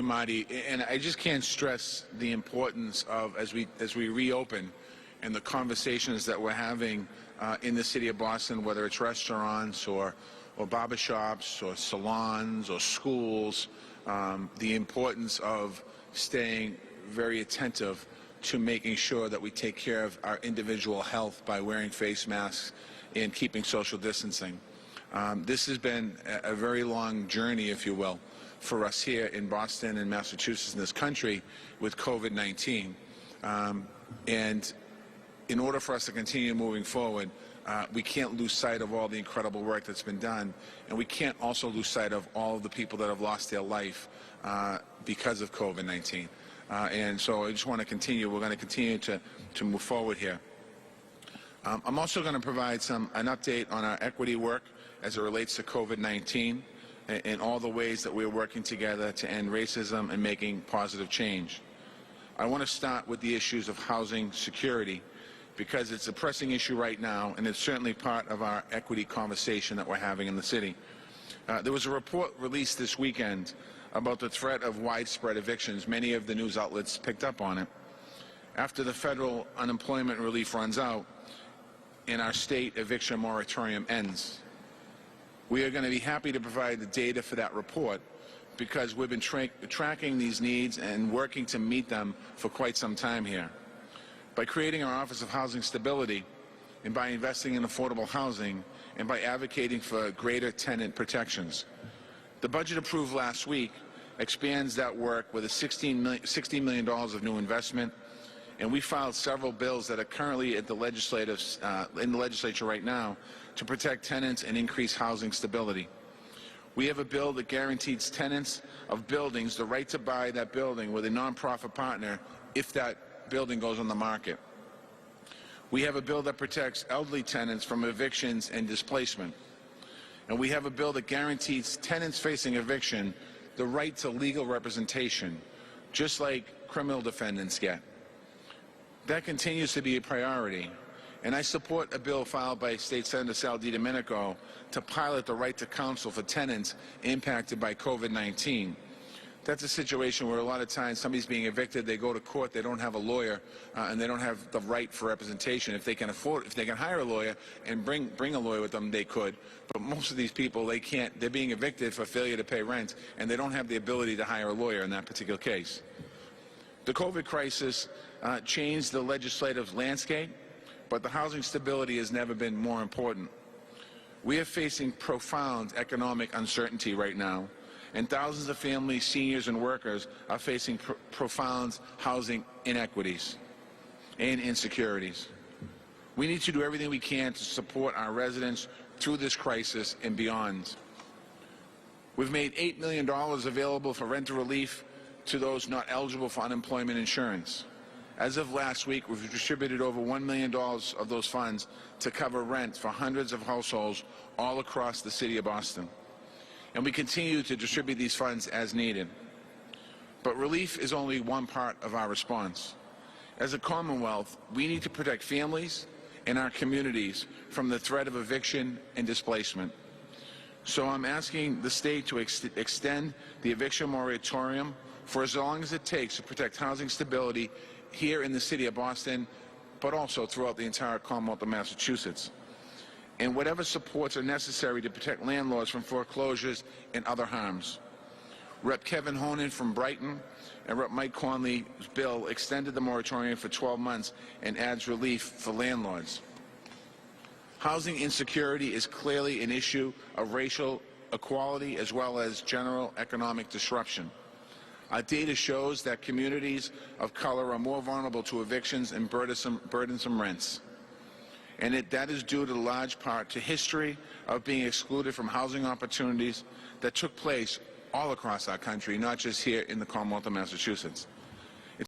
Marty, and I just can't stress the importance of, as we reopen, and the conversations that we're having in the city of Boston, whether it's restaurants or barbershops or salons or schools, the importance of staying very attentive to making sure that we take care of our individual health by wearing face masks and keeping social distancing. This has been a very long journey, if you will, for us here in Boston and Massachusetts in this country with COVID-19. And in order for us to continue moving forward, we can't lose sight of all the incredible work that's been done, and we can't also lose sight of all of the people that have lost their life because of COVID-19. And so I just want to continue. We're going to continue to move forward here. I'm also going to provide an update on our equity work as it relates to COVID-19 and all the ways that we're working together to end racism and making positive change. I want to start with the issues of housing security because it's a pressing issue right now, and it's certainly part of our equity conversation that we're having in the city. There was a report released this weekend about the threat of widespread evictions. Many of the news outlets picked up on it. After the federal unemployment relief runs out and our state eviction moratorium ends, we are going to be happy to provide the data for that report because we've been tracking these needs and working to meet them for quite some time here. By creating our Office of Housing Stability and by investing in affordable housing and by advocating for greater tenant protections. The budget approved last week expands that work with $60 million of new investment, and we filed several bills that are currently at the in the legislature right now to protect tenants and increase housing stability. We have a bill that guarantees tenants of buildings the right to buy that building with a nonprofit partner if that building goes on the market. We have a bill that protects elderly tenants from evictions and displacement. And we have a bill that guarantees tenants facing eviction the right to legal representation, just like criminal defendants get. That continues to be a priority. And I support a bill filed by State Senator Sal DiDomenico to pilot the right to counsel for tenants impacted by COVID-19. That's a situation where a lot of times somebody's being evicted, they go to court, they don't have a lawyer, and they don't have the right for representation. If they can hire a lawyer and bring a lawyer with them, they could. But most of these people, they can't. They're being evicted for failure to pay rent, and they don't have the ability to hire a lawyer in that particular case. The COVID crisis changed the legislative landscape, but the housing stability has never been more important. We are facing profound economic uncertainty right now, and thousands of families, seniors, and workers are facing profound housing inequities and insecurities. We need to do everything we can to support our residents through this crisis and beyond. We've made $8 million available for renter relief to those not eligible for unemployment insurance. As of last week, we've distributed over $1 million of those funds to cover rent for hundreds of households all across the city of Boston. And we continue to distribute these funds as needed. But relief is only one part of our response. As a Commonwealth, we need to protect families and our communities from the threat of eviction and displacement. So I'm asking the state to extend the eviction moratorium for as long as it takes to protect housing stability here in the city of Boston, but also throughout the entire Commonwealth of Massachusetts. And whatever supports are necessary to protect landlords from foreclosures and other harms. Rep. Kevin Honan from Brighton and Rep. Mike Conley's bill extended the moratorium for 12 months and adds relief for landlords. Housing insecurity is clearly an issue of racial equality as well as general economic disruption. Our data shows that communities of color are more vulnerable to evictions and burdensome rents. And that is due to large part to history of being excluded from housing opportunities that took place all across our country, not just here in the Commonwealth of Massachusetts.